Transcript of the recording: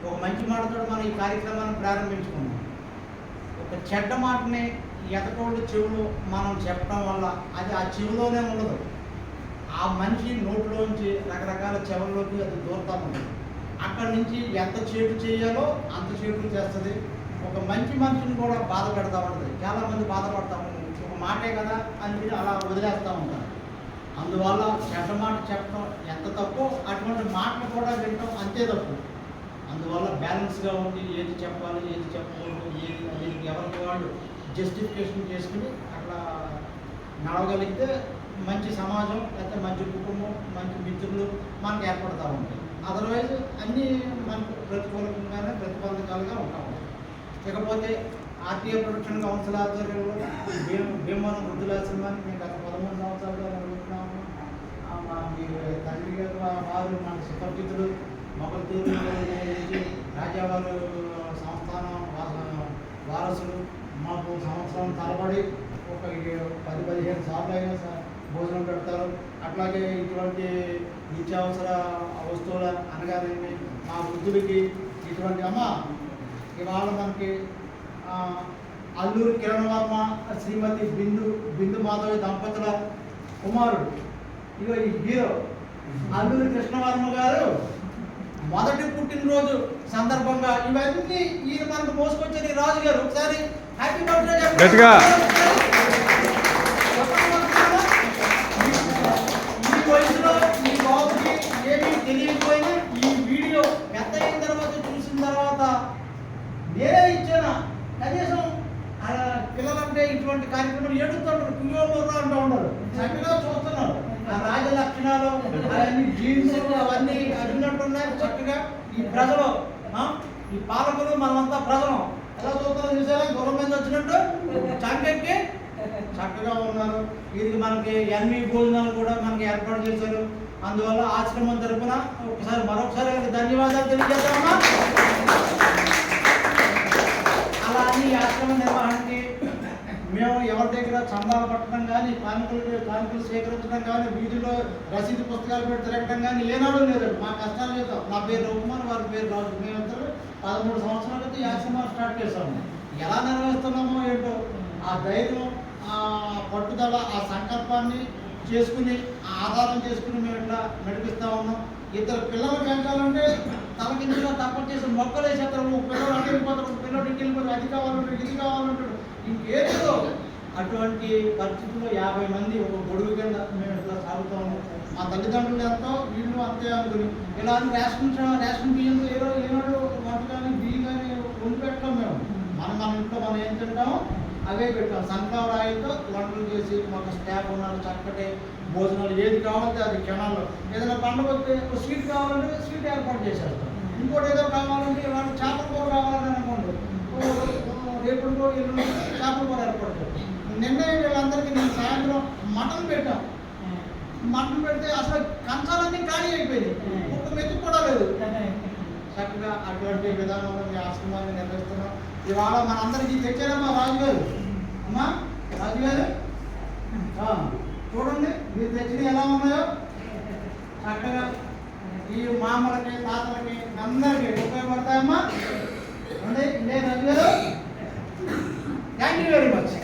ఒక మంచి మాటతో మనం ఈ కార్యక్రమాన్ని ప్రారంభించుకున్నాం. ఒక చెడ్డ మాటని ఎతటోళ్ళు చెవులు మనం చెప్పడం వల్ల అది ఆ చెవులోనే ఉండదు, ఆ మనిషి నోట్లోంచి రకరకాల చెవుల్లోకి అది దూరుతూ ఉంటుంది. అక్కడి నుంచి ఎంత చేటు చేయాలో అంత చేటు చేస్తుంది. ఒక మంచి మనిషిని కూడా బాధ పెడతా ఉంటుంది. చాలామంది బాధపడతా ఉంటుంది, ఒక మాటే కదా అని అలా వదిలేస్తూ ఉంటారు. అందువల్ల చెడ్డ మాట చెప్పడం ఎంత తప్పు, అటువంటి మాటలు కూడా వినడం అంతే తప్పు. అందువల్ల బ్యాలెన్స్గా ఉండి ఏది చెప్పాలి ఏది చెప్పకూడదు, ఏది అనేది ఎవరికి వాళ్ళు జస్టిఫికేషన్ చేసుకుని అట్లా నడవగలిగితే మంచి సమాజం, లేకపోతే మంచి కుటుంబం, మంచి మిత్రులు మనకు ఏర్పడతా ఉంటాయి. అదర్వైజ్ అన్నీ మనకు ప్రతికూలంగానే ప్రతిబంధకాలుగా ఉంటా ఉంటాయి. ఇకపోతే ఆర్టీఏ ప్రొటెక్షన్ కౌన్సిల్ ఆధ్వర్యంలో భీమవరం వృద్ధులాశ్రమాన్ని మేము గత 13 సంవత్సరాలుగా నిర్వహిస్తున్నాము. మా మీ తండ్రి గారు వారు మన సుపరిచితులు మొగల్తూరు నుంచి రాజావారు సంస్థానం వారసులు మాకు సంవత్సరం తరబడి ఒక 10-15 సార్లు అయినా భోజనం పెడతారు. అట్లాగే ఇటువంటి నిత్యావసర వస్తువులు అనగానే మా వృద్ధులకి ఇటువంటి ఇవాళ మనకి అల్లూరి కిరణ్ వర్మ శ్రీమతి బిందు మాధవి దంపతుల కుమారుడు ఇగో ఈ హీరో అల్లూరి కృష్ణవర్మ గారు మొదటి పుట్టినరోజు సందర్భంగా ఇవన్నీ ఈయన మనకు మోసుకొచ్చారు. ఈ రాజు గారు ఒకసారి హ్యాపీ బర్త్డే చెప్పండి. ఈ వయసులో ఈ బాబుకి ఏమీ తెలియకపోయినా ఈ వీడియో పెద్ద అయిన తర్వాత చూసిన తర్వాత నేనే ఇచ్చాను. కనీసం పిల్లలంటే ఇటువంటి కార్యక్రమాలు ఏడుతుంటారు, కుయ్యోళ్ళు అంటూ ఉండరు, చక్కగా చూస్తున్నారు. ఆ రాజ లక్షణాలు అవన్నీ జీన్స్ అవన్నీ అడిగినట్టున్నారు. చక్కగా ఈ ప్రజలు ఈ పాలకులు మనమంతా ప్రజలు ఎలా చూస్తారో చూసారా, గుర్రం మీద వచ్చినట్టు చంకెక్కి చక్కగా ఉన్నారు. ఇది మనకి ఎన్వి భోజనాలు కూడా మనకి ఏర్పాటు చేశారు. అందువల్ల ఆశ్రమం తరపున మరొకసారి ధన్యవాదాలు తెలియజేద్దామా. అలా అని ఆశ్రమ నిర్వహణకి మేము ఎవరి దగ్గర చందాలు పట్టడం కానీ కానుకలు స్వీకరించడం కానీ వీధిలో రసీదు పుస్తకాలు పెట్టి తిరగడం కానీ ఏనాడు లేదు. మా కష్టాలు చేద్దాం. నా పేరు రఘుమాన్, వారి పేరు రాజు. మేమిద్దరు 13 సంవత్సరాల క్రితం ఈ ఆశ్రమాలు స్టార్ట్ చేస్తాము. ఎలా నిర్వహిస్తున్నామో ఏంటో ఆ ధైర్యం, ఆ పట్టుదల, ఆ సంకల్పాన్ని చేసుకుని ఆ ఆధారం చేసుకుని మేము ఇట్లా నడిపిస్తూ ఉన్నాం. ఇద్దరు పిల్లలు పెంచాలంటే తలకిందుగా తప్పని చేసి మొక్కలు వేసేస్తారు. పిల్లలు అటు వెళ్ళిపోతారు, పిల్లలు ఇంటికి వెళ్ళిపోతారు, అది కావాలంటాడు ఇది కావాలంటాడు, ఇంకేదో. అటువంటి పరిస్థితుల్లో 50 మంది ఒక గొడుగు కింద మేము ఇట్లా సాగుతూ ఉన్నాం. మా తల్లిదండ్రులు ఎంతో వీళ్ళు అంతే అనుకుని ఇలా రేషన్ బియ్యంతో ఏనాడు వంట కానీ బియ్యం కానీ వండి పెట్టాం. మేము మన ఇంట్లో మనం ఏం తింటామో అవే పెట్టాం. సన్ఫ్లవర్ ఆయిల్తో వంటలు చేసి మాకు స్టాఫ్ ఉన్నారు. చక్కటి భోజనాలు ఏది కావాలంటే అది క్షణాల్లో. ఏదైనా పండుగ వస్తే స్వీట్ కావాలంటే స్వీట్ ఏర్పాటు చేసేస్తాం. ఇంకోటి ఏదో కావాలంటే వాళ్ళు చేపల కూర కావాలని అనుకోండి, రేపు ఎల్లుండి చేపల కూర ఏర్పాటు చేస్తాం. నిన్నే వీళ్ళందరికీ నేను సాయంత్రం మటన్ పెట్టాం. మటన్ పెడితే అసలు కంచాలన్నీ ఖాళీ అయిపోయింది, ఒక్క మెతుకు కూడా లేదు. చక్కగా అటువంటి విధానంలో మీ ఆశ్రమాన్ని నిర్వహిస్తున్నాం. ఇవాళ మనందరికీ తెచ్చారమ్మా రాజుగారు. అమ్మా రాజుగారు చూడండి, మీరు తెచ్చినవి ఎలా ఉన్నాయో చక్కగా ఈ మామలకి తాతలకి అందరికీ ఉపయోగపడతాయమ్మా. ఇదే రాజుగారు. Thank you very much.